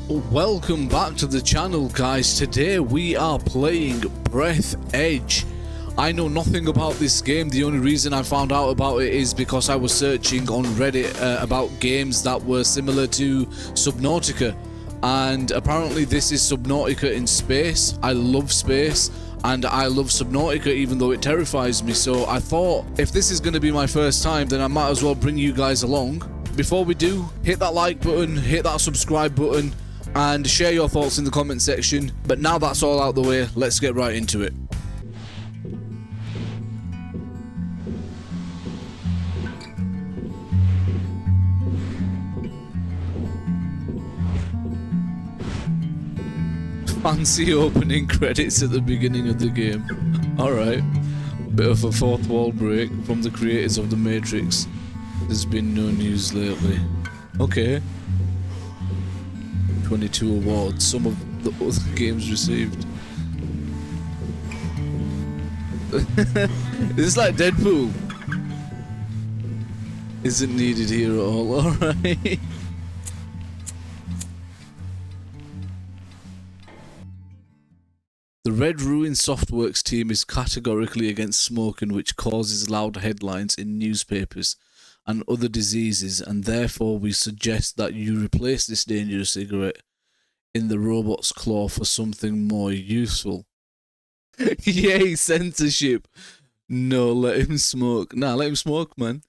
Welcome back to the channel, guys. Today we are playing Breathedge. I know nothing about this game. The only reason I found out about it is because I was searching on Reddit about games that were similar to Subnautica, and apparently this is Subnautica in space. I love space and I love Subnautica, even though it terrifies me. So I thought, if this is going to be my first time, then I might as well bring you guys along. Before we do, hit that like button, hit that subscribe button, and share your thoughts in the comment section. But now that's all out the way, let's get right into it. Fancy opening credits at the beginning of the game. Alright. Bit of a fourth wall break from the creators of The Matrix. There's been no news lately. Okay. 22 awards, some of the other games received. This is like Deadpool. Isn't needed here at all, alright. The Red Ruin Softworks team is categorically against smoking, which causes loud headlines in newspapers and other diseases, and therefore we suggest that you replace this dangerous cigarette in the robot's claw for something more useful. Yay, censorship! No, let him smoke. Nah, let him smoke, man.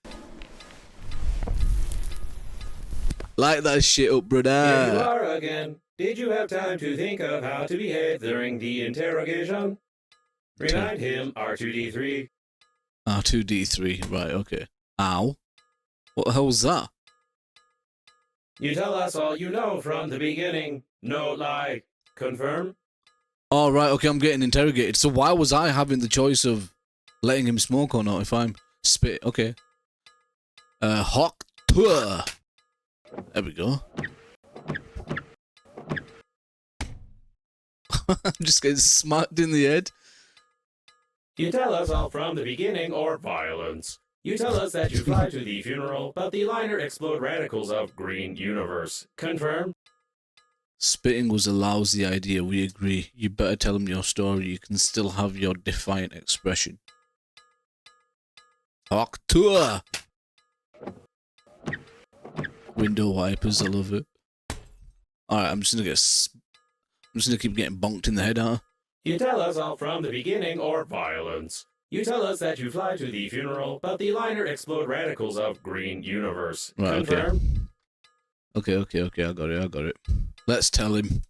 Light that shit up, brother. Here you are again. Did you have time to think of how to behave during the interrogation? Remind him R2-D3. R2-D3, right, okay. Ow. What the hell was that? You tell us all you know from the beginning. No lie. Confirm? Oh, right, okay, I'm getting interrogated. So why was I having the choice of letting him smoke or not if I'm spit? Okay. Hawk tour. There we go. I'm just getting smacked in the head. You tell us all from the beginning or violence. You tell us that you fly to the funeral, but the liner explode radicals of green universe. Confirm? Spitting was a lousy idea, we agree. You better tell him your story. You can still have your defiant expression. Hawk tour. Window wipers, I love it. Alright, I'm just gonna keep getting bonked in the head, huh? You tell us all from the beginning or violence. You tell us that you fly to the funeral, but the liner explode radicals of green universe. Right, Confirm? Okay, I got it. Let's tell him.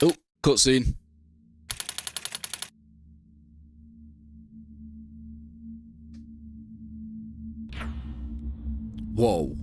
Oh, cutscene. Whoa.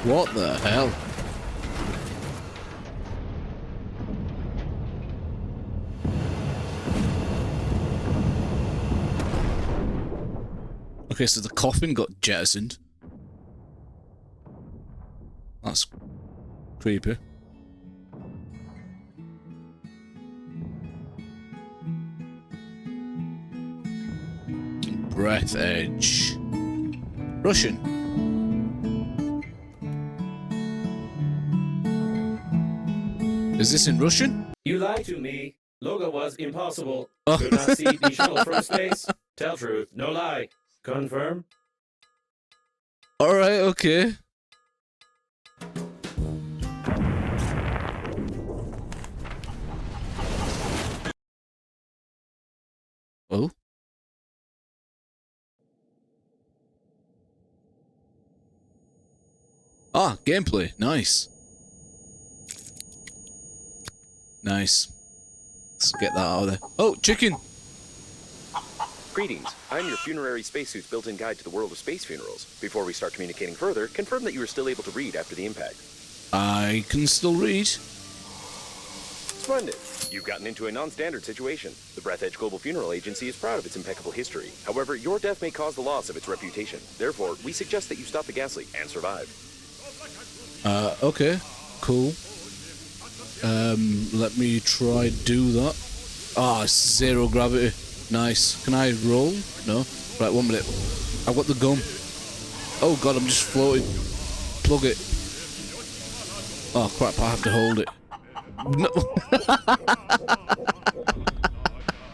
What the hell? Okay, so the coffin got jettisoned. That's creepy. Breathedge. Russian. Is this in Russian? You lied to me. Logo was impossible. Could not see the shuttle from space. Tell truth, no lie. Confirm? Alright, okay. Oh? Ah, gameplay. Nice. Nice. Let's get that out of there. Oh, chicken! Greetings. I'm your funerary spacesuit's built-in guide to the world of space funerals. Before we start communicating further, confirm that you are still able to read after the impact. I can still read. Splendid. You've gotten into a non-standard situation. The Breathedge Global Funeral Agency is proud of its impeccable history. However, your death may cause the loss of its reputation. Therefore, we suggest that you stop the gas leak and survive. Okay. Cool. Let me try do that. Ah, it's 0 gravity. Nice. Can I roll? No? Right, 1 minute. I've got the gun. Oh god, I'm just floating. Plug it. Oh crap, I have to hold it. No.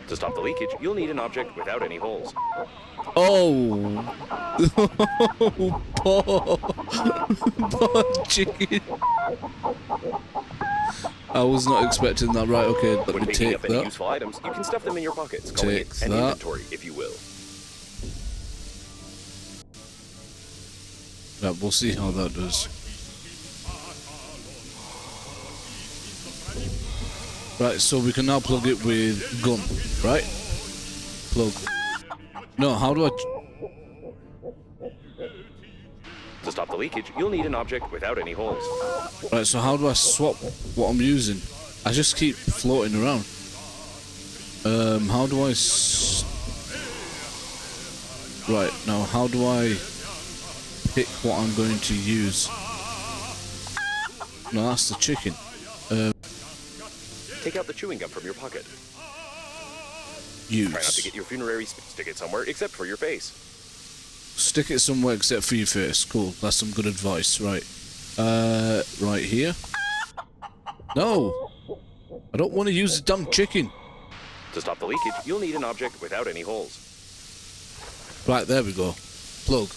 To stop the leakage, you'll need an object without any holes. Oh. Poor chicken. I was not expecting that. Right, okay, let When me picking take up any that. useful items, you can stuff them in your pockets, calling Take it an that. inventory, if you will. Right, we'll see how that does. Right, so we can now plug it with gun, right? Plug. No, how do I... To stop the leakage, you'll need an object without any holes. Right, so how do I swap what I'm using? I just keep floating around. How do I... Right, now how do I pick what I'm going to use? No, that's the chicken. Take out the chewing gum from your pocket. Use. Try not to get your funerary stick it somewhere except for your face. Stick it somewhere except for your face. Cool, that's some good advice. Right. Right here. No! I don't want to use the damn chicken. To stop the leakage, you'll need an object without any holes. Right, there we go. Plug.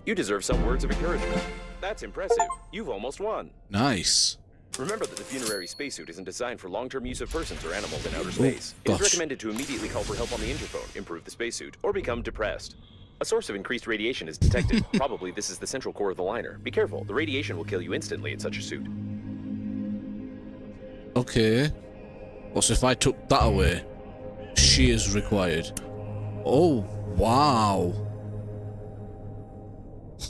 You deserve some words of encouragement. That's impressive. You've almost won. Nice. Remember that the funerary spacesuit isn't designed for long-term use of persons or animals in outer space. It is gosh. recommended to immediately call for help on the interphone, improve the spacesuit, or become depressed. A source of increased radiation is detected. Probably this is the central core of the liner. Be careful, the radiation will kill you instantly in such a suit. Okay. What if I took that away? Shears required. Oh, wow.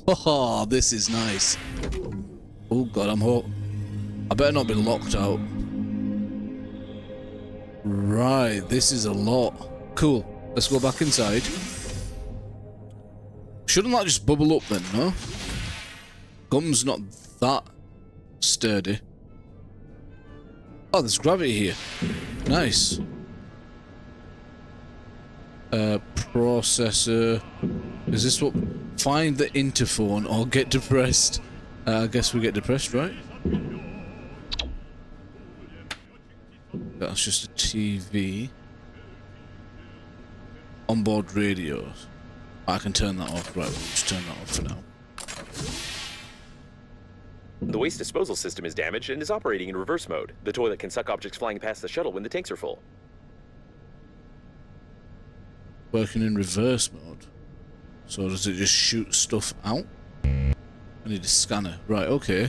Oh, this is nice. Oh god, I'm hot. I better not be locked out. Right, this is a lot. Cool. Let's go back inside. Shouldn't that just bubble up then, no? Gum's not that sturdy. Oh, there's gravity here. Nice. Processor. Is this what... Find the interphone or get depressed. I guess we get depressed, right? That's just a TV. Onboard radios. I can turn that off. Right, we'll just turn that off for now. The waste disposal system is damaged and is operating in reverse mode. The toilet can suck objects flying past the shuttle when the tanks are full. Working in reverse mode. So does it just shoot stuff out? I need a scanner. Right, okay.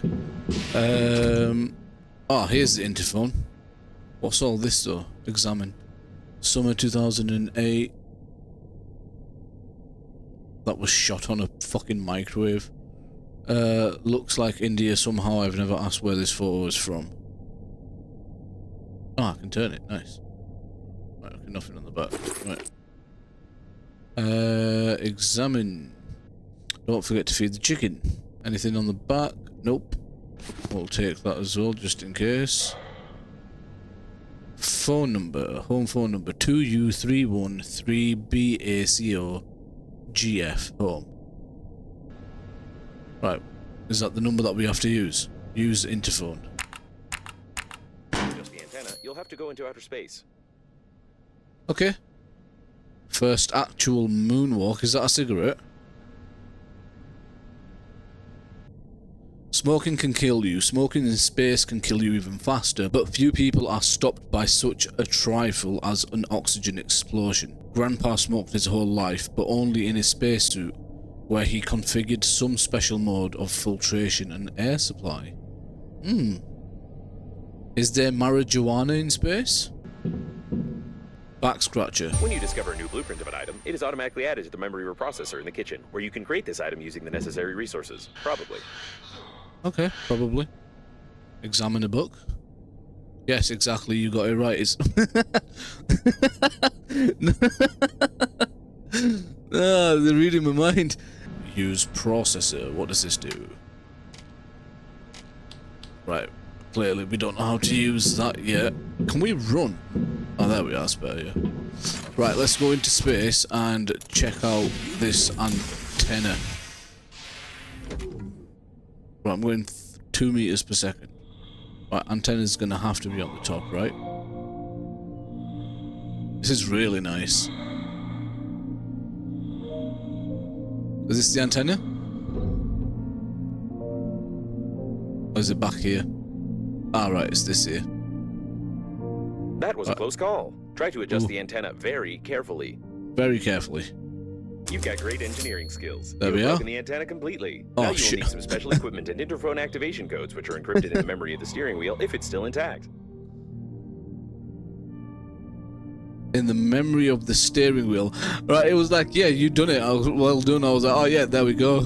Oh, here's the interphone. What's all this though? Examine. Summer 2008. That was shot on a fucking microwave. Looks like India somehow. I've never asked where this photo is from. Oh, I can turn it. Nice. Right, okay, nothing on the back. Right. Examine. Don't forget to feed the chicken. Anything on the back? Nope. We'll take that as well, just in case. Phone number. Home phone number 2U3113BACO GF. Home. Right. Is that the number that we have to use? Use interphone. Just the antenna. You'll have to go into outer space. Okay. First actual moonwalk. Is that a cigarette? Smoking can kill you. Smoking in space can kill you even faster, but few people are stopped by such a trifle as an oxygen explosion. Grandpa smoked his whole life, but only in a spacesuit, where he configured some special mode of filtration and air supply. Is there marijuana in space? Back scratcher. When you discover a new blueprint of an item, it is automatically added to the memory reprocessor in the kitchen, where you can create this item using the necessary resources. Probably. Okay, probably. Examine a book. Yes, exactly, you got it right. It's they're reading my mind. Use processor. What does this do? Right. Clearly, we don't know how to use that yet. Can we run? Oh, there we are, spare you. Right, let's go into space and check out this antenna. Right, I'm going 2 meters per second. Right, antenna's gonna have to be on the top, right? This is really nice. Is this the antenna? Or is it back here? Ah, right, it's this here. That was a close call. Try to adjust the antenna very carefully. Very carefully. You've got great engineering skills. There we You've are. broken the antenna completely. Oh, Now you shit. will need some special equipment and interphone activation codes, which are encrypted in the memory of the steering wheel if it's still intact. In the memory of the steering wheel. Right, it was like, yeah, you done it. I was, well done. I was like, oh yeah, there we go.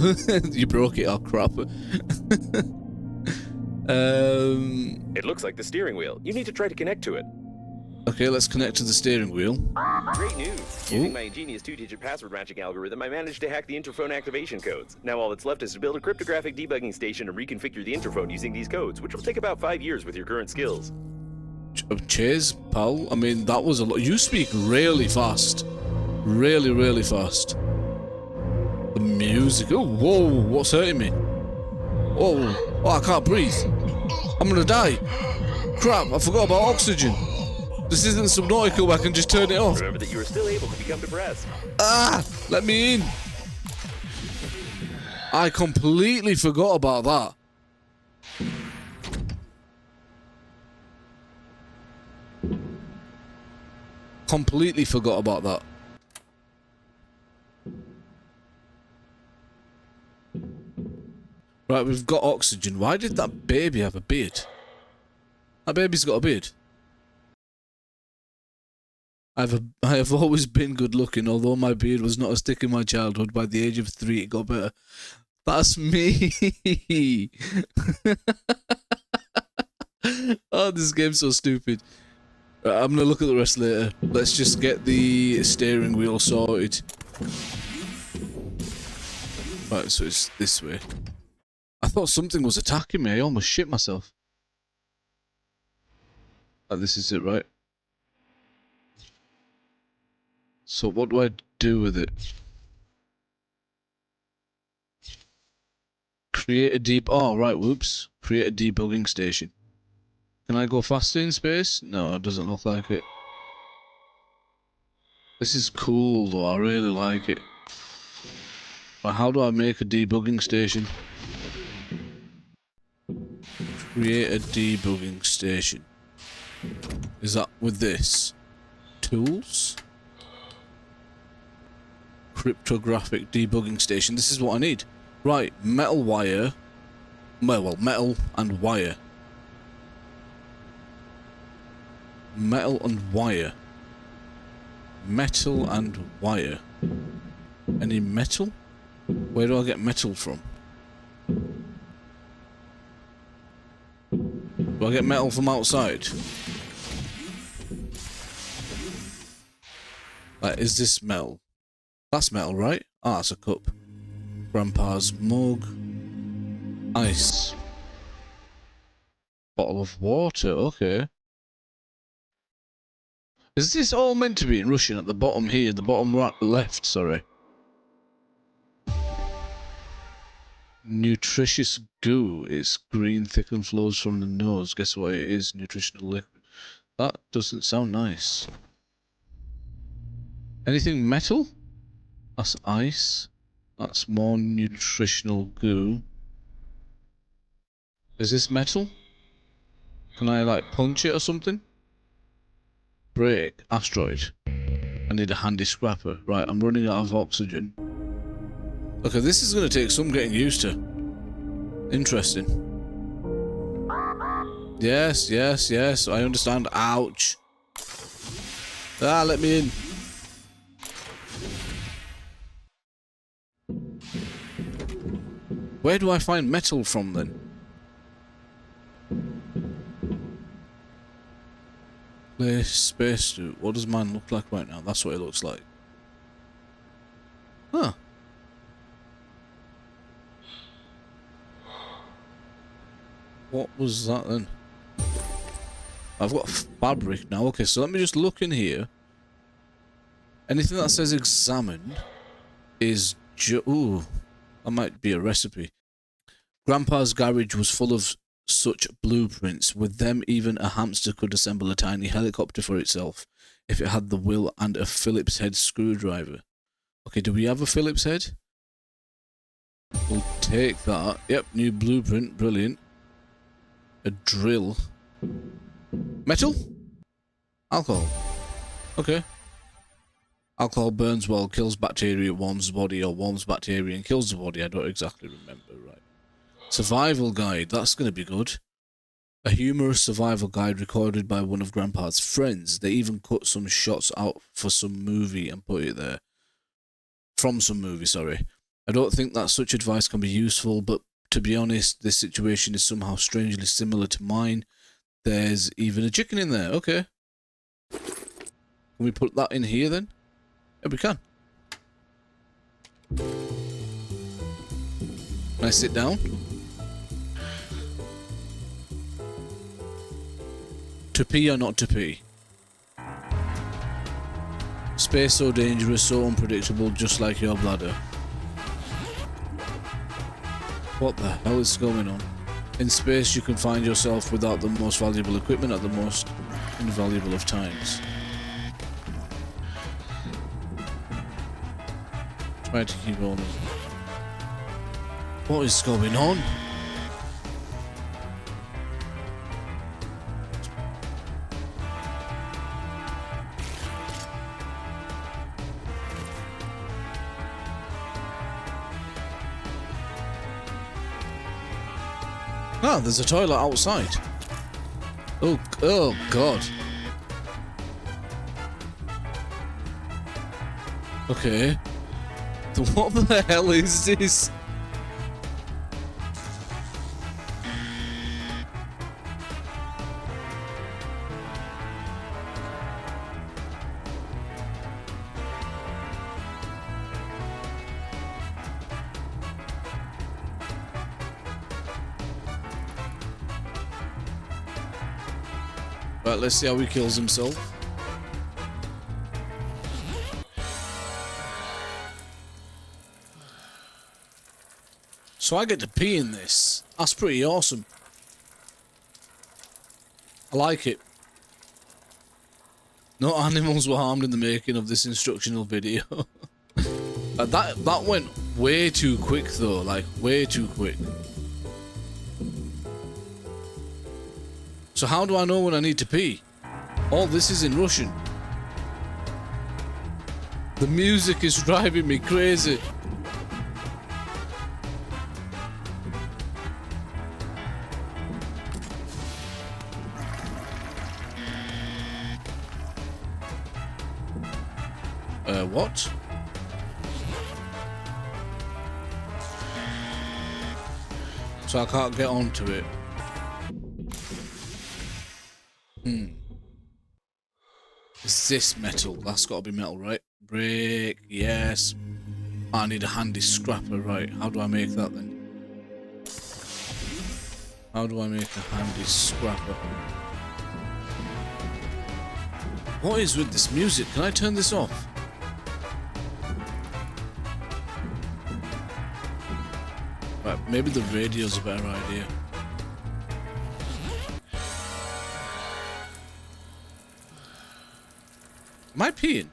You broke it. Oh crap. It looks like the steering wheel. You need to try to connect to it. Okay, let's connect to the steering wheel. Great news! Using my ingenious 2-digit password matching algorithm, I managed to hack the interphone activation codes. Now all that's left is to build a cryptographic debugging station and reconfigure the interphone using these codes, which will take about 5 years with your current skills. Cheers, pal. I mean, that was a lot. You speak really fast. Really, really fast. The music. Oh, whoa, what's hurting me? Oh, I can't breathe. I'm gonna die. Crap, I forgot about oxygen. This isn't Subnautica where I can just turn it off. Remember that you are still able to become depressed. Ah, let me in. I completely forgot about that. Completely forgot about that. Right, we've got oxygen. Why did that baby have a beard? That baby's got a beard. I have always been good looking, although my beard was not a stick in my childhood. By the age of 3, it got better. That's me. Oh, this game's so stupid. Right, I'm gonna look at the rest later. Let's just get the steering wheel sorted. Right, so it's this way. I thought something was attacking me. I almost shit myself. Oh, this is it, right? So what do I do with it? Create a deep... Oh, right, whoops. Create a debugging station. Can I go faster in space? No, it doesn't look like it. This is cool, though. I really like it. But how do I make a debugging station? Create a debugging station. Is that with this? Tools? Cryptographic debugging station. This is what I need. Right, metal wire. Well, metal and wire. Metal and wire. Metal and wire. Any metal? Where do I get metal from? Do I get metal from outside? Is this metal? That's metal, right? Ah, that's a cup. Grandpa's mug. Ice. Bottle of water, okay. Is this all meant to be in Russian at the bottom here? The bottom right, left, sorry. Nutritious goo. It's green, thick and flows from the nose. Guess what it is? Nutritional liquid. That doesn't sound nice. Anything metal? That's ice. That's more nutritional goo. Is this metal? Can I like punch it or something? Break. Asteroid. I need a handy scrapper. Right, I'm running out of oxygen. Okay, this is going to take some getting used to. Interesting. Yes, yes, yes, I understand. Ouch. Ah, let me in. Where do I find metal from then? Place spacesuit. What does mine look like right now? That's what it looks like. Huh. What was that then? I've got fabric now. Okay, so let me just look in here. Anything that says examine is ooh, that might be a recipe. Grandpa's garage was full of such blueprints. With them, even a hamster could assemble a tiny helicopter for itself if it had the will and a Phillips head screwdriver. Okay, do we have a Phillips head? We'll take that. Yep, new blueprint. Brilliant. A drill. Metal? Alcohol. Okay. Alcohol burns well, kills bacteria, warms the body, or warms bacteria and kills the body. I don't exactly remember, right. Survival guide. That's going to be good. A humorous survival guide recorded by one of Grandpa's friends. They even cut some shots out for some movie and put it there. From some movie, sorry. I don't think that such advice can be useful, but to be honest, this situation is somehow strangely similar to mine. There's even a chicken in there. Okay. Can we put that in here then? Yeah, we can. Can I sit down? To pee or not to pee? Space so dangerous, so unpredictable, just like your bladder. What the hell is going on? In space, you can find yourself without the most valuable equipment at the most invaluable of times. Try to keep on. What is going on? Ah, there's a toilet outside. Oh God. Okay. What the hell is this? Right, let's see how he kills himself. So I get to pee in this. That's pretty awesome. I like it. No animals were harmed in the making of this instructional video. That went way too quick though, like way too quick. So how do I know when I need to pee? All this is in Russian. The music is driving me crazy. What? So I can't get onto it. Is this metal? That's got to be metal, right? Brick, yes. I need a handy scrapper, right? How do I make that then? How do I make a handy scrapper? What is with this music? Can I turn this off? Right, maybe the radio's a better idea. Am I peeing?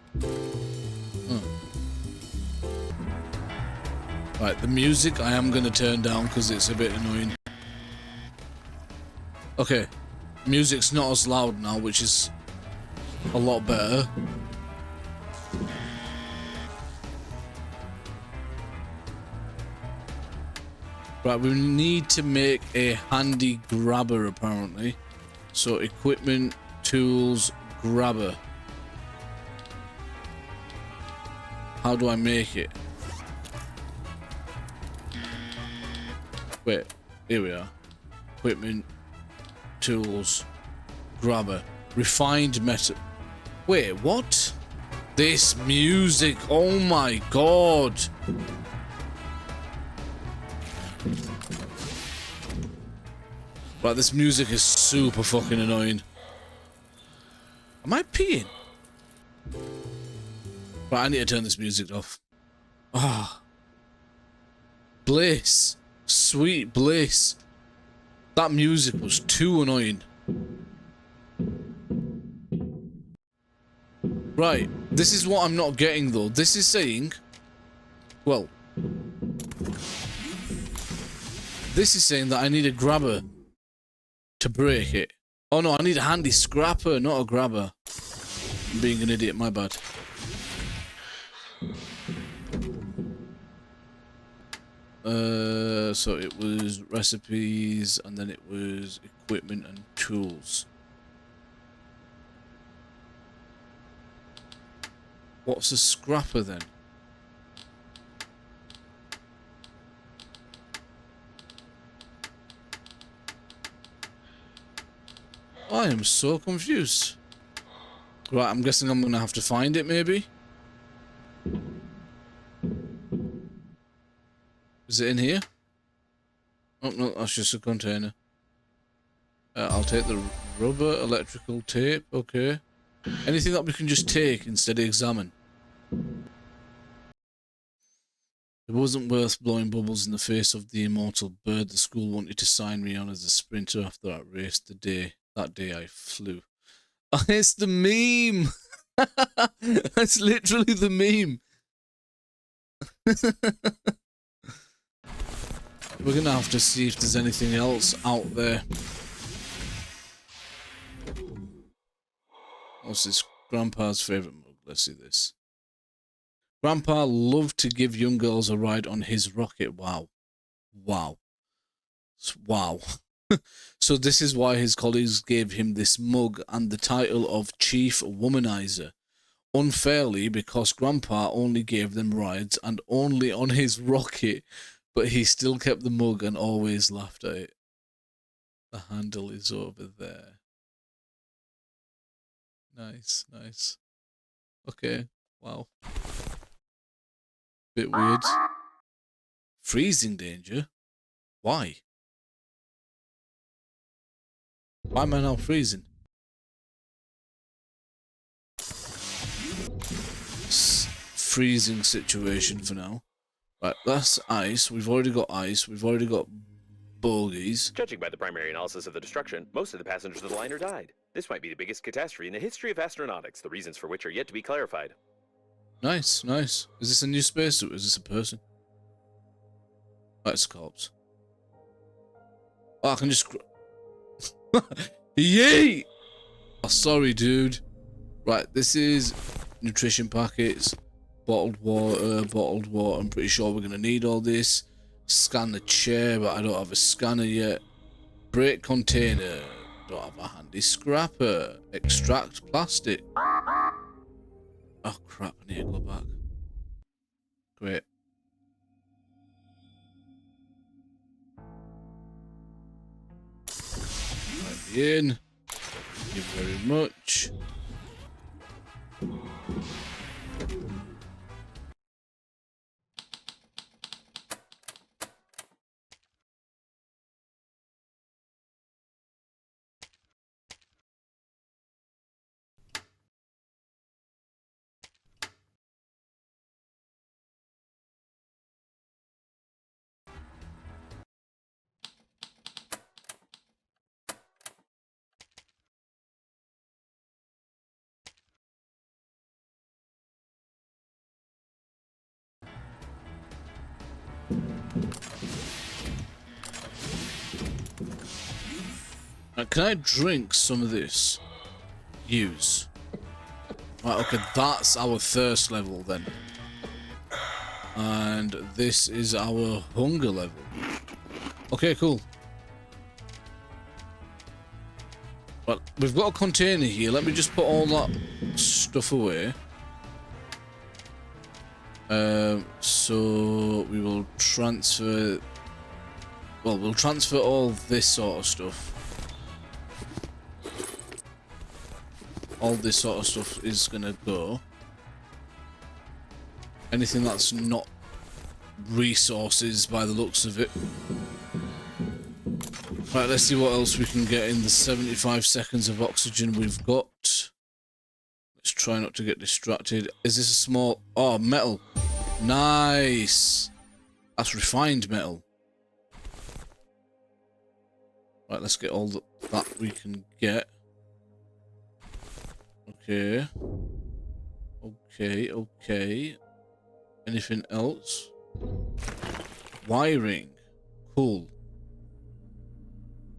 Oh. Right, the music I am going to turn down because it's a bit annoying. Okay, music's not as loud now, which is a lot better. Right, we need to make a handy grabber apparently. So equipment, tools, grabber. How do I make it? Wait, here we are. Equipment, tools, grabber, refined metal. Wait, what? This music, oh my god. Right, this music is super fucking annoying. Am I peeing? Right, I need to turn this music off. Ah. Bliss. Sweet bliss. That music was too annoying. Right, this is what I'm not getting though. This is saying... Well... This is saying that I need a grabber to break it. Oh no, I need a handy scrapper, not a grabber. I'm being an idiot, my bad. So it was recipes, and then it was equipment and tools. What's a scrapper then? I am so confused. Right, I'm guessing I'm gonna have to find it, maybe? Is it in here? Oh, no, that's just a container. I'll take the rubber, electrical tape, okay. Anything that we can just take instead of examine. It wasn't worth blowing bubbles in the face of the immortal bird. The school wanted to sign me on as a sprinter after that race. That day I flew. Oh, it's the meme! That's literally the meme. We're gonna have to see if there's anything else out there. What's this? Grandpa's favourite mug. Let's see this. Grandpa loved to give young girls a ride on his rocket. Wow. Wow. Wow. So this is why his colleagues gave him this mug and the title of Chief Womanizer. Unfairly, because Grandpa only gave them rides and only on his rocket, but he still kept the mug and always laughed at it. The handle is over there. Nice, nice. Okay, wow. Bit weird. Freezing danger? Why? Why am I now freezing? Freezing situation for now. Right, that's ice. We've already got ice. We've already got bogies. Judging by the primary analysis of the destruction, most of the passengers of the liner died. This might be the biggest catastrophe in the history of astronautics, the reasons for which are yet to be clarified. Nice, nice. Is this a new spacesuit? Is this a person? Oh, it's a corpse. Oh, I can just... Yay! Oh, sorry, dude. Right, this is nutrition packets, bottled water. I'm pretty sure we're going to need all this. Scan the chair, but I don't have a scanner yet. Break container. Don't have a handy scrapper. Extract plastic. Oh, crap. I need to go back. Great. Let me in. Thank you very much. Now, can I drink some of this? Use. Right, okay, that's our thirst level then. And this is our hunger level. Okay, cool. Well, we've got a container here. Let me just put all that stuff away. So we will transfer. Well, we'll transfer all this sort of stuff. All this sort of stuff is gonna go. Anything that's not resources by the looks of it. Right, let's see what else we can get in the 75 seconds of oxygen we've got. Let's try not to get distracted. Is this a small... Oh, metal. Nice. That's refined metal. Right, let's get all that we can get. Okay. Okay, okay. Anything else? Wiring. Cool.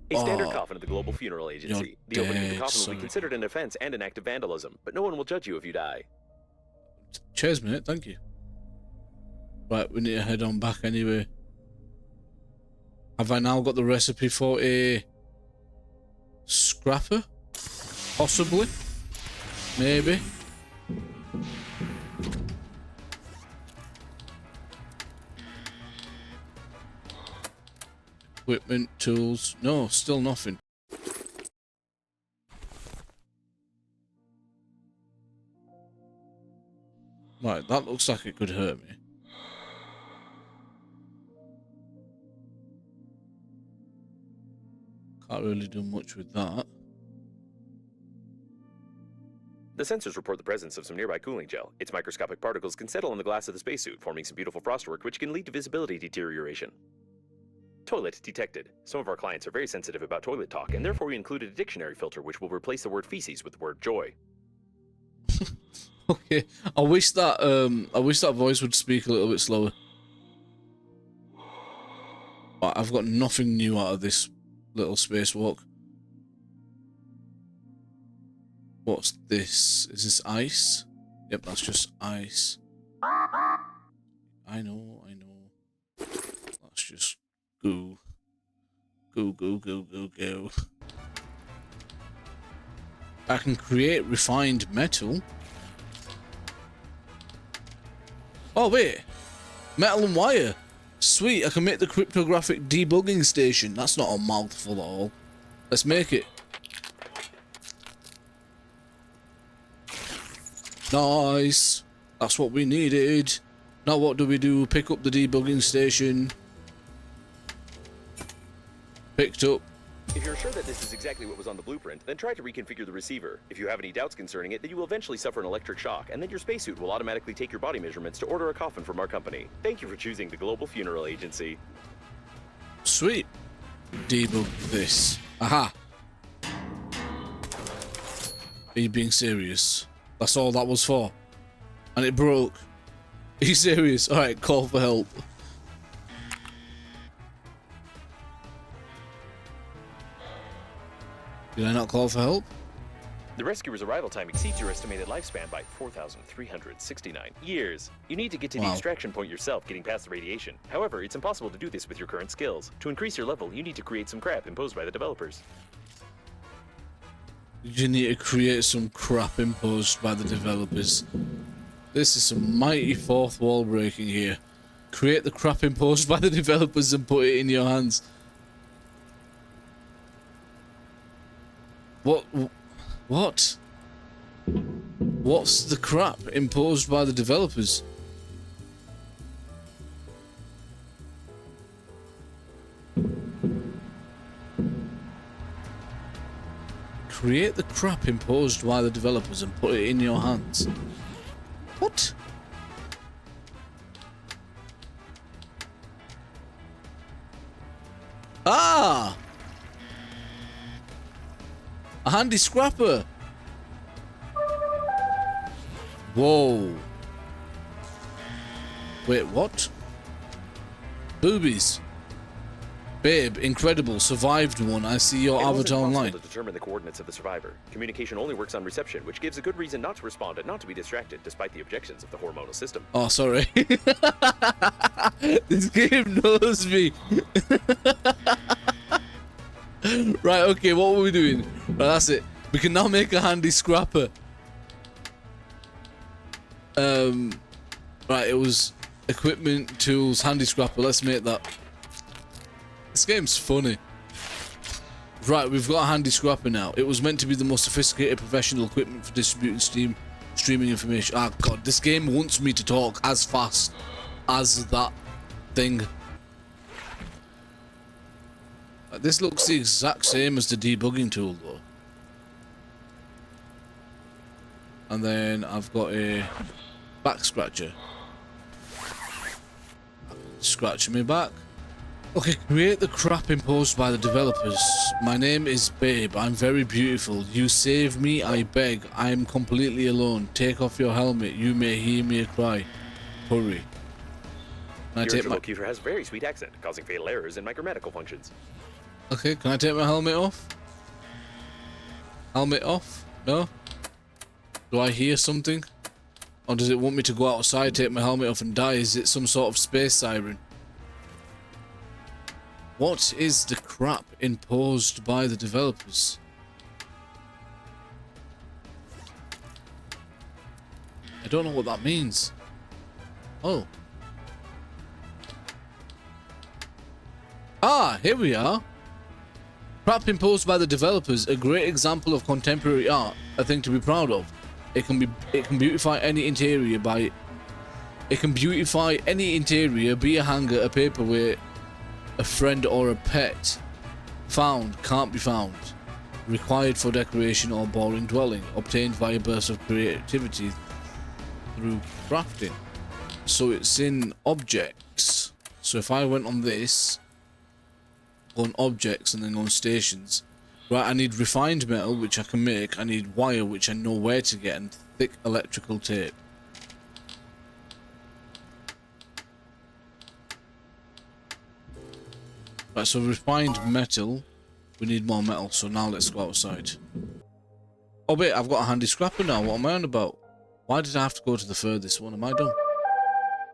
A standard coffin at the Global Funeral Agency. The opening of the coffin will be considered an offense and an act of vandalism, but no one will judge you if you die. Cheers, mate. Thank you. Right, we need to head on back anyway. Have I now got the recipe for a scrapper? Possibly. Maybe. Equipment, tools. No, still nothing. Right, that looks like it could hurt me. Can't really do much with that. The sensors report the presence of some nearby cooling gel. Its microscopic particles can settle on the glass of the spacesuit, forming some beautiful frostwork which can lead to visibility deterioration. Toilet detected. Some of our clients are very sensitive about toilet talk, and therefore we included a dictionary filter which will replace the word feces with the word joy. Okay, I wish that voice would speak a little bit slower. But I've got nothing new out of this little spacewalk. What's this? Is this ice? Yep, that's just ice. I know. That's just goo. Goo. I can create refined metal. Oh wait, metal and wire. Sweet, I can make the cryptographic debugging station. That's not a mouthful at all. Let's make it. Nice. That's what we needed. Now what do? Pick up the debugging station. Picked up. If you're sure that this is exactly what was on the blueprint, then try to reconfigure the receiver. If you have any doubts concerning it, then you will eventually suffer an electric shock, and then your spacesuit will automatically take your body measurements to order a coffin from our company. Thank you for choosing the Global Funeral Agency. Sweet. Debug this. Aha. Are you being serious? That's all that was for? And it broke. Are you serious? Alright, call for help. Did I not call for help? The rescuer's arrival time exceeds your estimated lifespan by 4,369 years. You need to get to the extraction point yourself, getting past the radiation. However, it's impossible to do this with your current skills. To increase your level, you need to create some crap imposed by the developers. You need to create some crap imposed by the developers. This is some mighty fourth wall breaking here. Create the crap imposed by the developers and put it in your hands. What? What's the crap imposed by the developers? Create the crap imposed by the developers and put it in your hands. What? Ah! A handy scrapper. Whoa. Wait, what? Boobies. Babe, incredible. Survived one. I see your avatar online. To determine the coordinates of the survivor. Communication only works on reception, which gives a good reason not to respond and not to be distracted, despite the objections of the hormonal system. Oh, sorry. This game knows me. Right, okay, what were we doing? Right, that's it. We can now make a handy scrapper. Right, it was equipment, tools, handy scrapper. Let's make that. This game's funny. Right, we've got a handy scrapper now. It was meant to be the most sophisticated professional equipment for distributing streaming information. Ah, God, this game wants me to talk as fast as that thing. This looks the exact same as the debugging tool, though. And then I've got a back scratcher. Scratching me back. Okay, create the crap imposed by the developers. My name is Babe. I'm very beautiful. You save me, I beg. I'm completely alone. Take off your helmet. You may hear me cry. Hurry. Can I Your take my... interlocutor has very sweet accent, causing fatal errors in my grammatical functions. Okay, can I take my helmet off? Helmet off? No? Do I hear something? Or does it want me to go outside, take my helmet off and die? Is it some sort of space siren? What is the crap imposed by the developers? I don't know what that means. Oh. Ah, here we are. Crap imposed by the developers, a great example of contemporary art, a thing to be proud of. It can beautify any interior, be a hanger, a paperweight, a friend or a pet. Found, can't be found. Required for decoration or boring dwelling. Obtained via bursts of creativity through crafting. So it's in objects. So if I went on this, on objects and then on stations. Right, I need refined metal, which I can make. I need wire, which I know where to get, and thick electrical tape. Right, so refined metal. We need more metal, so now let's go outside. Oh wait, I've got a handy scrapper now. What am I on about? Why did I have to go to the furthest one? Am I done?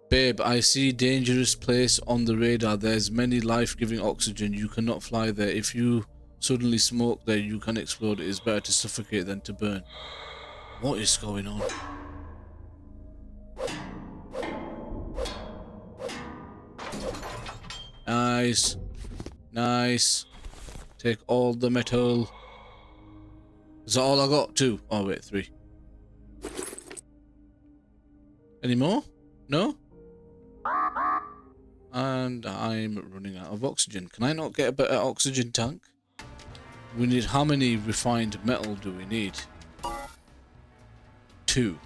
Babe, I see dangerous place on the radar. There's many life-giving oxygen. You cannot fly there. If you suddenly smoke there, you can explode. It is better to suffocate than to burn. What is going on? Nice. Nice. Take all the metal. Is that all I got? 2. Oh wait, 3. Any more? No? And I'm running out of oxygen. Can I not get a better oxygen tank? We need, how many refined metal do we need? 2.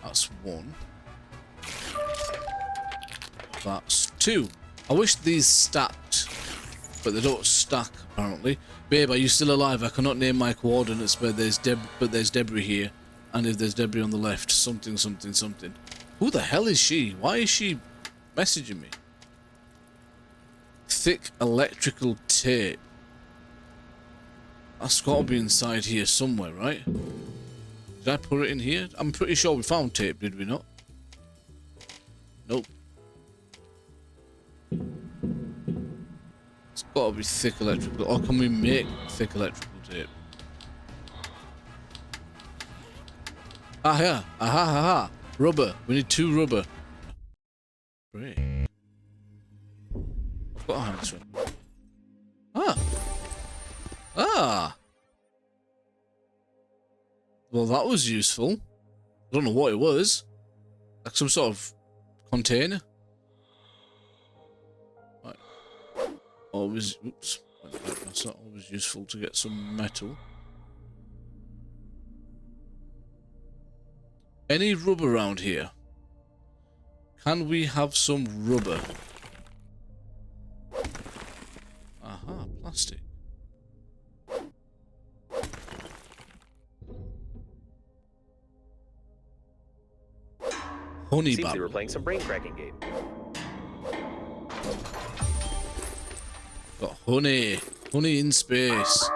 That's 1. That's 2. I wish these stacked, but they don't stack apparently. Babe, are you still alive? I cannot name my coordinates, but there's debris here. And if there's debris on the left, something, something, something. Who the hell is she? Why is she messaging me? Thick electrical tape. That's got to be inside here somewhere, right? Did I put it in here? I'm pretty sure we found tape, did we not? Nope. It's got to be thick electrical. Or can we make thick electrical tape? Ah, yeah. Aha, aha. Rubber. We need 2 rubber. Great. I've got a hand this one. Ah. Ah. Well, that was useful. I don't know what it was. Like some sort of container. Right. Always, oops. That's not always useful to get some metal. Any rubber around here? Can we have some rubber? Aha, plastic. Honey Seems bab. they were playing some brain cracking game. Got honey. Honey in space.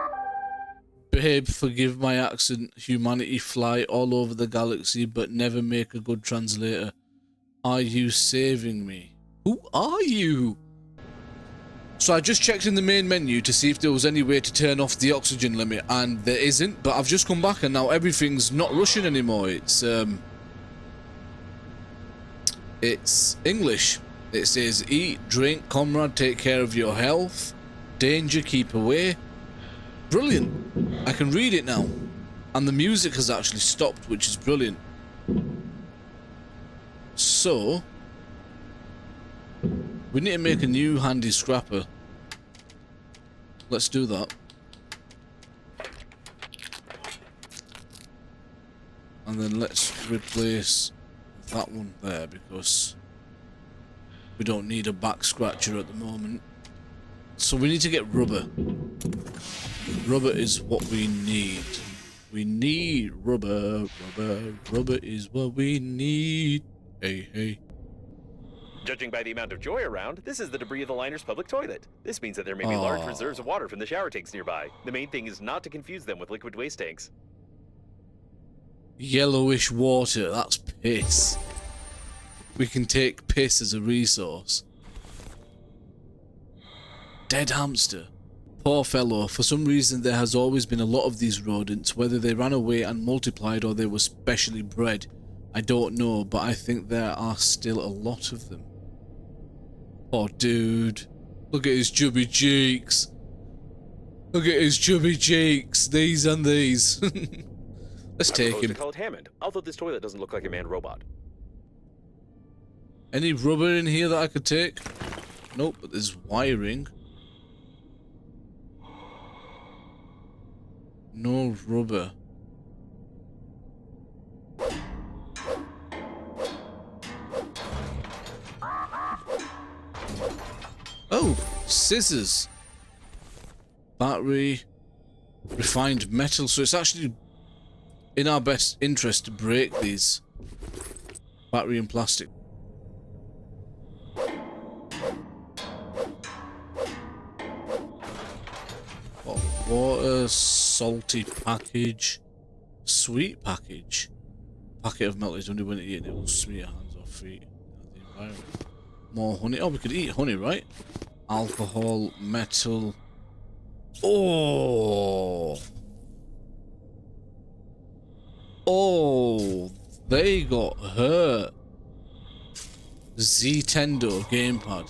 Babe, forgive my accent. Humanity fly all over the galaxy, but never make a good translator. Are you saving me? Who are you? So I just checked in the main menu to see if there was any way to turn off the oxygen limit, and there isn't, but I've just come back and now everything's not Russian anymore. It's English. It says eat, drink, comrade, take care of your health, danger, keep away. Brilliant. I can read it now. And the music has actually stopped, which is brilliant. So we need to make a new handy scrapper. Let's do that. And then let's replace that one there because we don't need a back scratcher at the moment. So we need to get rubber. Rubber is what we need. We need rubber. Rubber is what we need. Hey, hey. Judging by the amount of joy around, this is the debris of the liner's public toilet. This means that there may be large reserves of water from the shower tanks nearby. The main thing is not to confuse them with liquid waste tanks. Yellowish water, that's piss. We can take piss as a resource. Dead hamster. Poor fellow, for some reason there has always been a lot of these rodents, whether they ran away and multiplied or they were specially bred. I don't know, but I think there are still a lot of them. Oh dude, look at his chubby cheeks. Look at his chubby cheeks, these and these. Let's take him. To call it Hammond, although this toilet doesn't look like a manned robot. Any rubber in here that I could take? Nope, but there's wiring. No rubber. Oh, scissors. Battery. Refined metal. So it's actually in our best interest to break these. Battery and plastic. Oh, water, salty package, sweet package. Packet of melted honey when eaten, it will smear your hands or feet. The environment. More honey. Oh, we could eat honey, right? Alcohol, metal. Oh! Oh! They got hurt. Z-Tendo gamepad.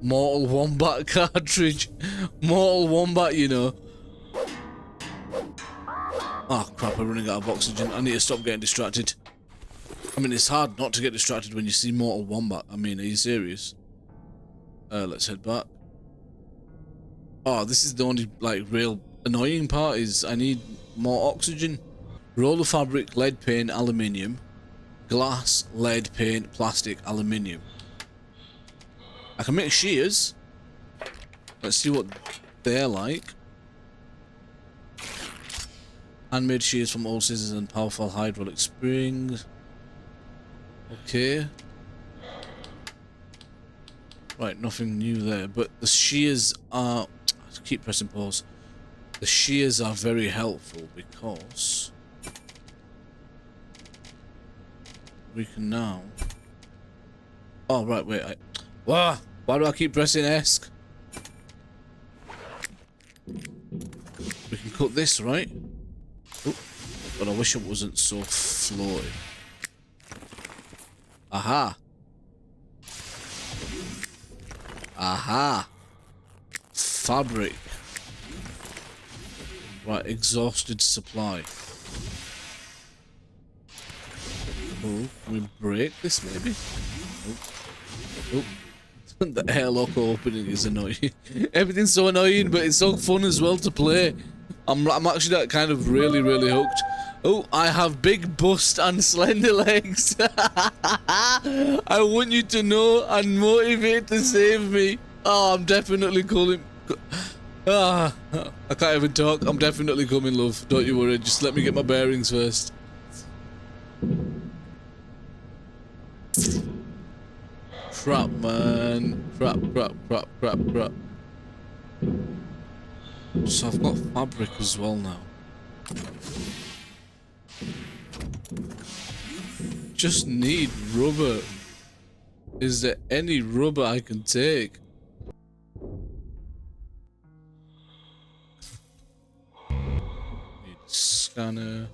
Mortal Wombat cartridge. Mortal Wombat, you know. Oh crap, I'm running out of oxygen. I need to stop getting distracted. I mean, it's hard not to get distracted when you see Mortal Wombat. I mean, are you serious? Let's head back. Oh, this is the only, like, real annoying part is I need more oxygen. Roll of fabric, lead paint, aluminium. Glass, lead paint, plastic, aluminium. I can make shears. Let's see what they're like. Handmade shears from old scissors and powerful hydraulic springs. Okay. Right, nothing new there, but the shears are... I keep pressing pause. The shears are very helpful because we can now... Oh, right, wait. Why do I keep pressing ESC? We can cut this, right? Oh, but I wish it wasn't so floaty. Aha! Aha! Fabric. Right, exhausted supply. Oh, can we break this maybe? Oh. Oh. The airlock opening is annoying. Everything's so annoying, but it's so fun as well to play. I'm actually like, kind of really hooked. Oh, I have big bust and slender legs. I want you to know and motivate to save me. Oh, I'm definitely coming. I can't even talk. I'm definitely coming, love. Don't you worry. Just let me get my bearings first. Crap, man. Crap. So I've got fabric as well now. Just need rubber. Is there any rubber I can take? Scanner.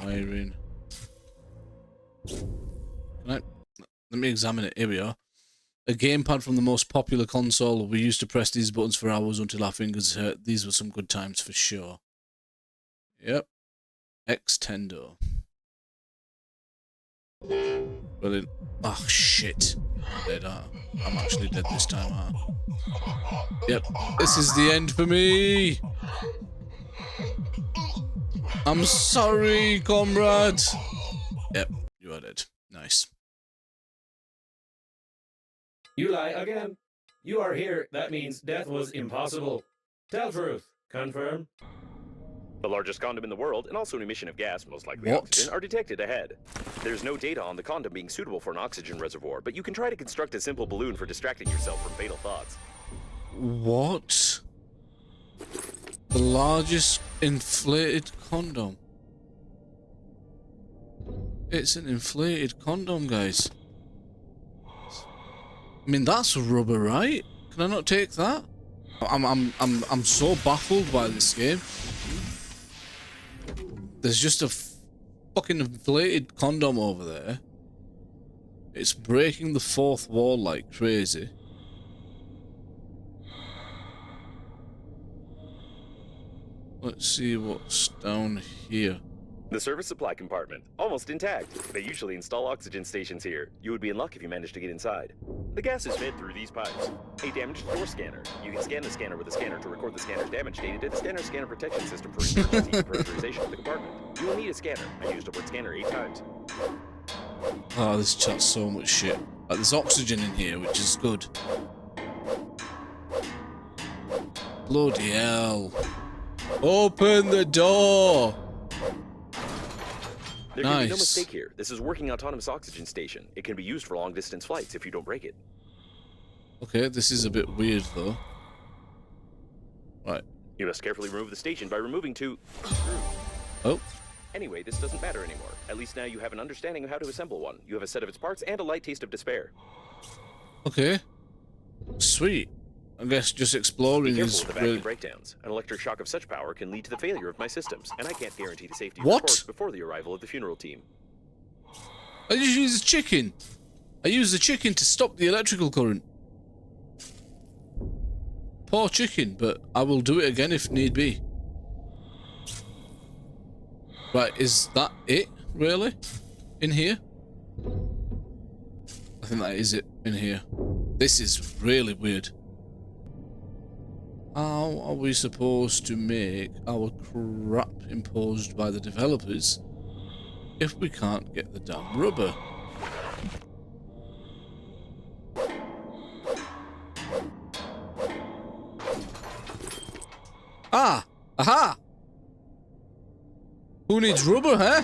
Wiring. Let me examine it. Here we are. A gamepad from the most popular console. We used to press these buttons for hours until our fingers hurt. These were some good times for sure. Yep. Extendo. Brilliant. Oh shit. Dead, I'm actually dead this time, Yep. This is the end for me. I'm sorry, comrade. Yep. You are dead. Nice. You lie again. You are here. That means death was impossible. Tell truth. Confirm. The largest condom in the world, and also an emission of gas, most likely What? oxygen, are detected ahead. There's no data on the condom being suitable for an oxygen reservoir, but you can try to construct a simple balloon for distracting yourself from fatal thoughts. What? The largest inflated condom. It's an inflated condom, guys. I mean, that's rubber, right? Can I not take that? I'm so baffled by this game. There's just a fucking inflated condom over there. It's breaking the fourth wall like crazy. Let's see what's down here. The service supply compartment, almost intact. They usually install oxygen stations here. You would be in luck if you managed to get inside. The gas is fed through these pipes. A damaged door scanner. You can scan the scanner with a scanner to record the scanner's damage data to the scanner protection system for emergency depressurization of the compartment. You will need a scanner. I used a word scanner 8 times. Oh, this chat's so much shit. Like, there's oxygen in here, which is good. Bloody hell. Open the door! There can be no mistake here. This is a working autonomous oxygen station. It can be used for long-distance flights if you don't break it. Okay, this is a bit weird, though. Right. You must carefully remove the station by removing 2 screws. Oh. Anyway, this doesn't matter anymore. At least now you have an understanding of how to assemble one. You have a set of its parts and a light taste of despair. Okay. Sweet. I guess just exploring Be careful is with the vacuum really... breakdowns. An electric shock of such power can lead to the failure of my systems, and I can't guarantee the safety of What? the corpse before the arrival of the funeral team. I just use a chicken. I use the chicken to stop the electrical current. Poor chicken, but I will do it again if need be. Right, is that it, really? In here? I think that is it, in here. This is really weird. How are we supposed to make our crap imposed by the developers if we can't get the damn rubber? Ah! Aha! Who needs rubber, huh?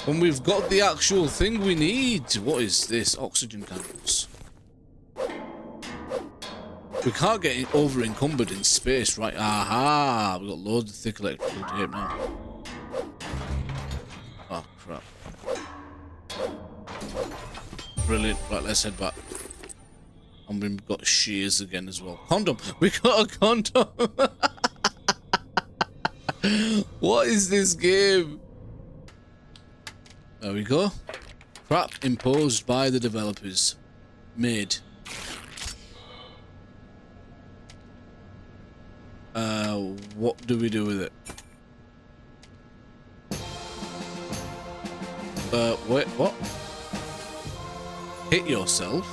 When we've got the actual thing we need. What is this? Oxygen candles. We can't get over encumbered in space, right? Aha! We've got loads of thick electrical tape now. Oh, crap. Brilliant. Right, let's head back. And we've got shears again as well. Condom! We got a condom! What is this game? There we go. Crap imposed by the developers. Made. What do we do with it? Wait, what? Hit yourself?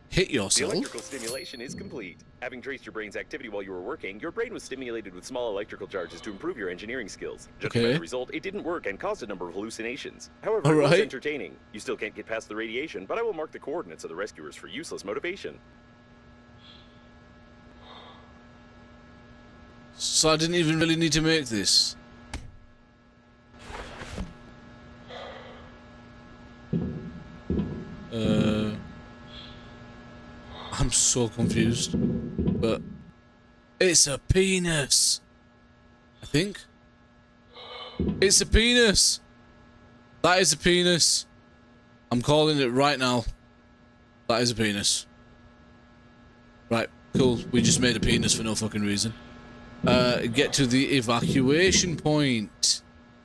Hit The yourself? electrical stimulation is complete. Having traced your brain's activity while you were working, your brain was stimulated with small electrical charges to improve your engineering skills. Judging by Okay. the result, it didn't work and caused a number of hallucinations. However, All it was right. entertaining. You still can't get past the radiation, but I will mark the coordinates of the rescuers for useless motivation. So I didn't even really need to make this. I'm so confused. But it's a penis. I think. It's a penis. That is a penis. I'm calling it right now. That is a penis. Right, cool. We just made a penis for no fucking reason. get to the evacuation point.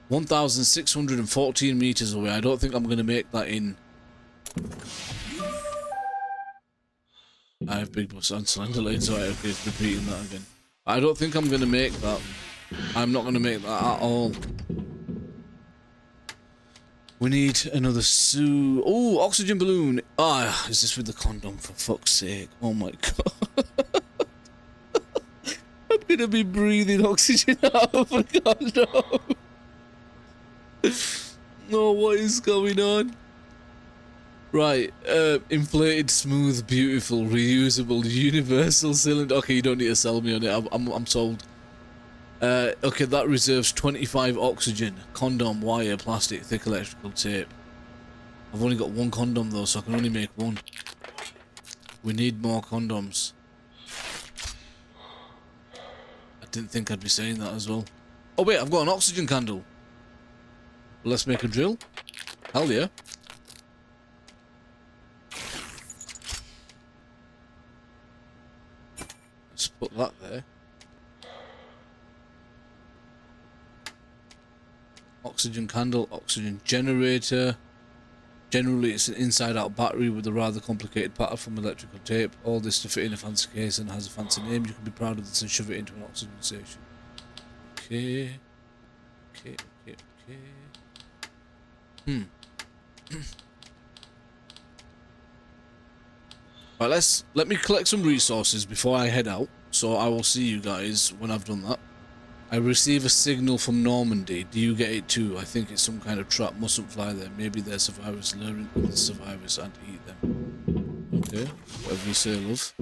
1,614 meters away. I don't think I'm going to make that in. I have big bus on slender lanes, so okay, it's repeating that again. I don't think I'm going to make that. I'm not going to make that at all. We need another Oh, oxygen balloon. Ah, is this with the condom, for fuck's sake? Oh my god. I'm going to be breathing oxygen out of a condom. No, what is going on? Right, inflated, smooth, beautiful, reusable, universal cylinder. Okay, you don't need to sell me on it. I'm sold. Okay, that reserves 25 oxygen, condom, wire, plastic, thick electrical tape. I've only got one condom though, so I can only make one. We need more condoms. I didn't think I'd be saying that as well. Oh wait, I've got an oxygen candle. Let's make a drill. Hell yeah. Let's put that there. Oxygen candle, oxygen generator. Generally it's an inside-out battery with a rather complicated pattern from electrical tape. All this to fit in a fancy case and has a fancy name. You can be proud of this and shove it into an oxygen station. Okay. Okay. Right, let me collect some resources before I head out. So I will see you guys when I've done that. I receive a signal from Normandy. Do you get it too? I think it's some kind of trap. Mustn't fly there. Maybe they're survivors luring other survivors and eat them. Okay, whatever you say, love.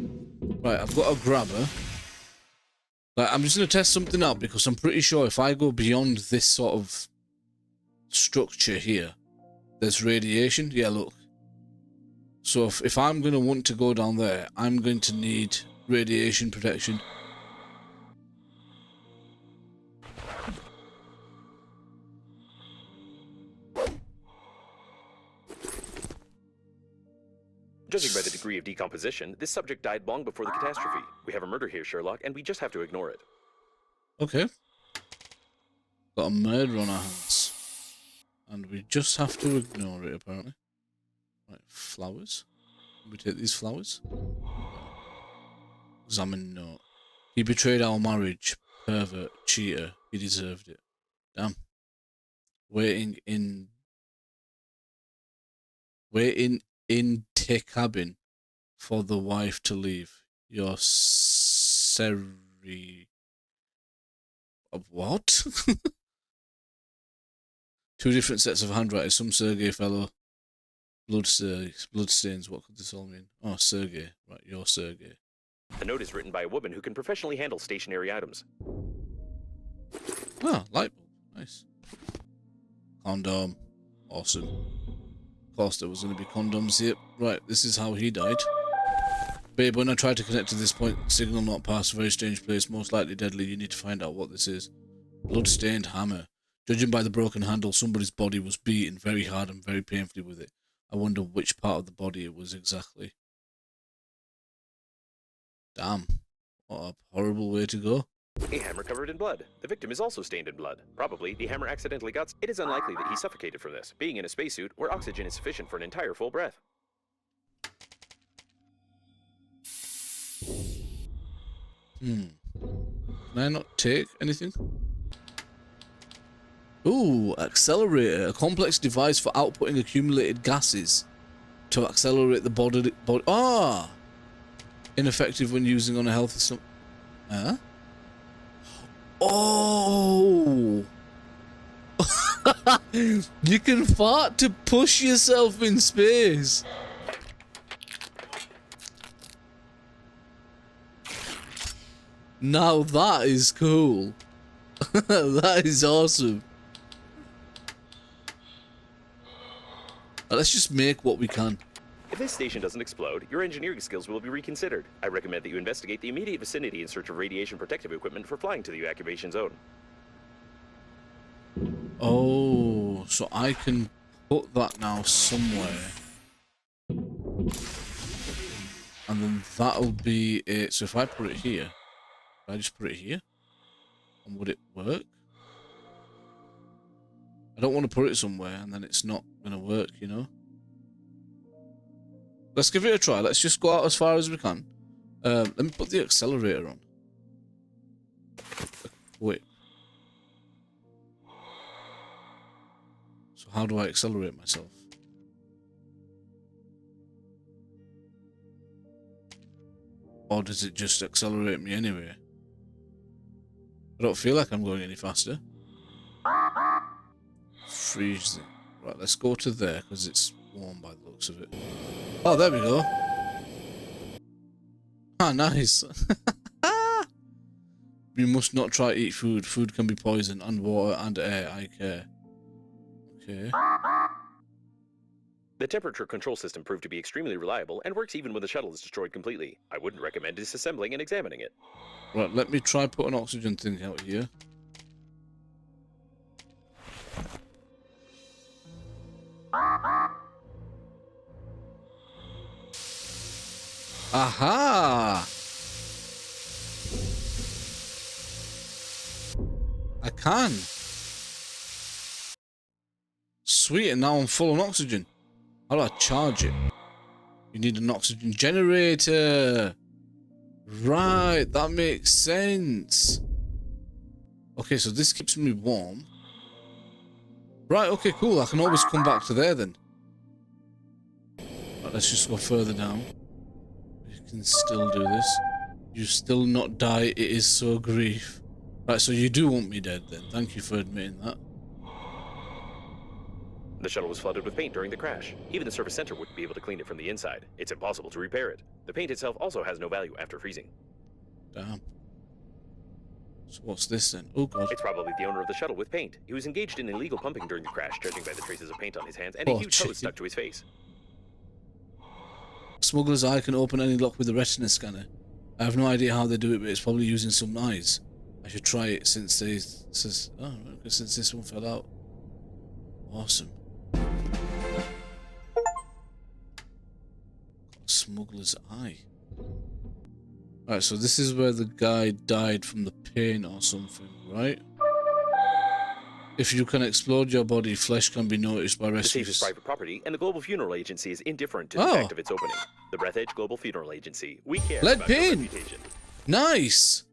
Right, I've got a grabber. Like, I'm just going to test something out because I'm pretty sure if I go beyond this sort of structure here, there's radiation. Yeah, look. So if I'm going to want to go down there, I'm going to need radiation protection. Judging by the degree of decomposition, this subject died long before the catastrophe. We have a murder here, Sherlock, and we just have to ignore it. Okay. Got a murder on our hands. And we just have to ignore it, apparently. Right, flowers. Can we take these flowers? Examine note. He betrayed our marriage. Pervert. Cheater. He deserved it. Damn. Waiting in the cabin for the wife to leave. Your seri... What? Two different sets of handwriting. Some Sergei fellow. Bloodstains. What could this all mean? Oh, Sergei. Right, you're Sergei. The note is written by a woman who can professionally handle stationary items. Ah, light bulb. Nice. Condom. Awesome. Of course there was going to be condoms here. Right, this is how he died. Babe, when I tried to connect to this point, signal not passed, very strange place, most likely deadly. You need to find out what this is. Blood-stained hammer. Judging by the broken handle, somebody's body was beaten very hard and very painfully with it. I wonder which part of the body it was exactly. Damn. What a horrible way to go. A hammer covered in blood. The victim is also stained in blood. Probably the hammer accidentally got... It is unlikely that he suffocated from this, being in a spacesuit where oxygen is sufficient for an entire full breath. Can I not take anything? Ooh, accelerator. A complex device for outputting accumulated gases to accelerate the body. Ah! Ineffective when using on a healthy... Huh? Oh! You can fart to push yourself in space. Now that is cool. That is awesome. Let's just make what we can. If this station doesn't explode, your engineering skills will be reconsidered. I recommend that you investigate the immediate vicinity in search of radiation protective equipment for flying to the evacuation zone. Oh, so I can put that now somewhere. And then that'll be it. So if I put it here, I just put it here. And would it work? I don't want to put it somewhere and then it's not going to work, you know? Let's give it a try. Let's just go out as far as we can. Let me put the accelerator on. Wait. So how do I accelerate myself? Or does it just accelerate me anyway? I don't feel like I'm going any faster. Freeze it. Right, let's go to there because it's warm by the looks of it. Oh, there we go. Ah, nice. You must not try to eat food. Food can be poison and water and air. I care. Okay. The temperature control system proved to be extremely reliable and works even when the shuttle is destroyed completely. I wouldn't recommend disassembling and examining it. Right, let me try put an oxygen thing out here. Aha! I can. Sweet, and now I'm full on oxygen. How do I charge it? You need an oxygen generator. Right, that makes sense. Okay, so this keeps me warm. Right, okay, cool. I can always come back to there then. Right, let's just go further down. You can still do this. You still not die. It is so grief. Right, so you do want me dead then. Thank you for admitting that. The shuttle was flooded with paint during the crash. Even the service center wouldn't be able to clean it from the inside. It's impossible to repair it. The paint itself also has no value after freezing. Damn. So what's this then? Oh god. It's probably the owner of the shuttle with paint. He was engaged in illegal pumping during the crash, judging by the traces of paint on his hands and a Oh, huge hose stuck to his face. Smuggler's eye can open any lock with a retina scanner. I have no idea how they do it, but it's probably using some eyes. I should try it since since this one fell out. Awesome. Smuggler's eye. Right, so this is where the guy died from the pain or something, right? If you can explode your body, flesh can be noticed by The rescuers. safe is private property, and the Global Funeral Agency is indifferent to the fact of its opening. The Breathedge Global Funeral Agency. We care Lead about your paint. reputation. Nice!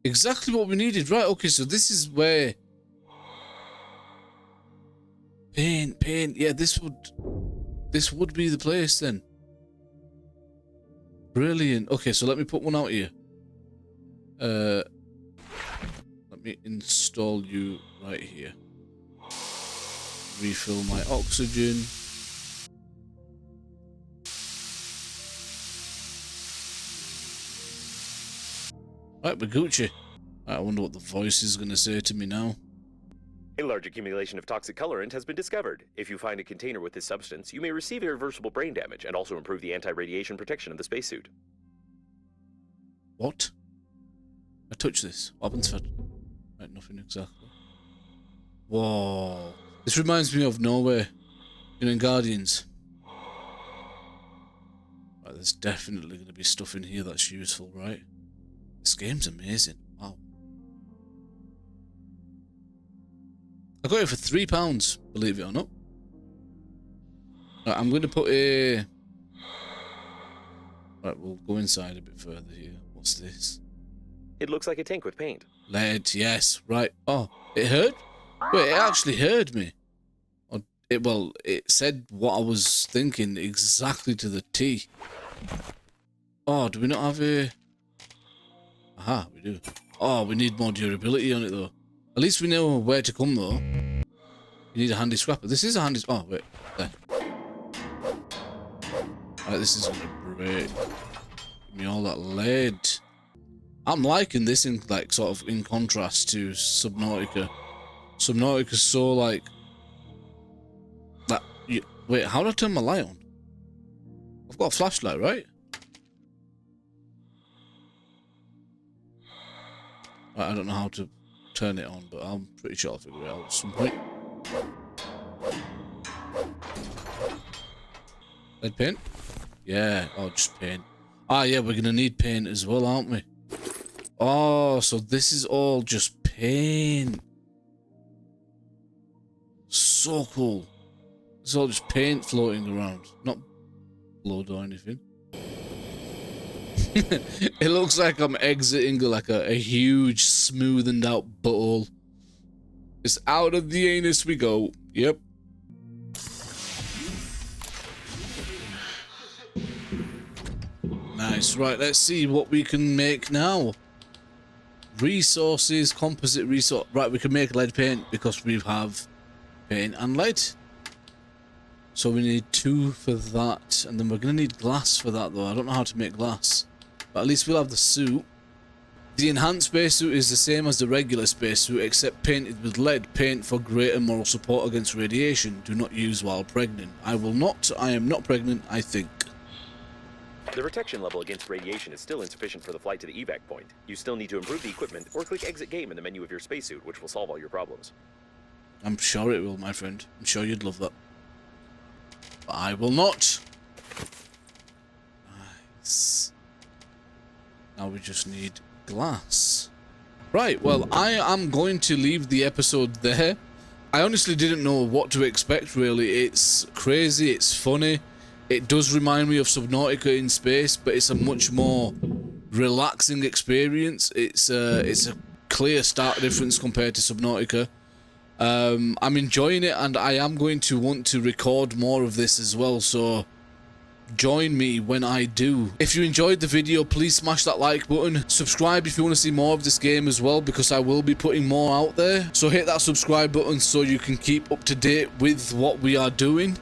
Exactly what we needed. Right, okay, so this is where... Paint. Yeah, this would be the place then. Brilliant. Okay, so let me put one out here. Let me install you right here. Refill my oxygen. Right, we're Gucci. I wonder what the voice is going to say to me now. A large accumulation of toxic colorant has been discovered. If you find a container with this substance, you may receive irreversible brain damage and also improve the anti-radiation protection of the spacesuit. What? I touch this. What happens if I... Right, nothing exactly. Whoa. This reminds me of Norway. You know, in Guardians. Right, there's definitely going to be stuff in here that's useful, right? This game's amazing. Wow. I got it for £3, believe it or not. Right, I'm going to put a... Right, we'll go inside a bit further here. What's this? It looks like a tank with paint. Lead, yes, right. Oh, it heard? Wait, it actually heard me. Or it said what I was thinking exactly to the T. Oh, do we not have a... Aha, we do. Oh, we need more durability on it though. At least we know where to come though. You need a handy scrapper. This is a handy... Oh, wait. There. Right, this is gonna break. Give me all that lead. I'm liking this in, like, sort of in contrast to Subnautica. Subnautica's so, like... Wait, how do I turn my light on? I've got a flashlight, right? Right, I don't know how to turn it on, but I'm pretty sure I'll figure it out at some point. Lead paint? Yeah, oh, just paint. Ah, yeah, we're gonna need paint as well, aren't we? Oh, so this is all just paint. So cool. It's all just paint floating around, not blood or anything. It looks like I'm exiting like a huge smoothened out butthole. It's out of the anus we go. Yep. Nice. Right, let's see what we can make now. Resources, composite resource. Right, we can make lead paint because we have paint and lead. So we need 2 for that, and then we're going to need glass for that though. I don't know how to make glass, but at least we'll have the suit. The enhanced spacesuit is the same as the regular spacesuit except painted with lead paint for greater moral support against radiation. Do not use while pregnant. I am not pregnant, I think. The protection level against radiation is still insufficient for the flight to the evac point. You still need to improve the equipment or click exit game in the menu of your spacesuit, which will solve all your problems. I'm sure it will, my friend. I'm sure you'd love that. But I will not. Nice. Now we just need glass. Right, well, I am going to leave the episode there. I honestly didn't know what to expect, really. It's crazy, it's funny. It does remind me of Subnautica in space, but it's a much more relaxing experience. It's a clear stark difference compared to Subnautica. I'm enjoying it, and I am going to want to record more of this as well, so join me when I do. If you enjoyed the video, please smash that like button. Subscribe if you want to see more of this game as well, because I will be putting more out there. So hit that subscribe button so you can keep up to date with what we are doing.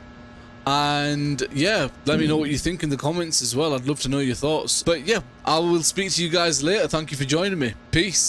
And yeah, let me know what you think in the comments as well. I'd love to know your thoughts. But yeah, I will speak to you guys later. Thank you for joining me. Peace.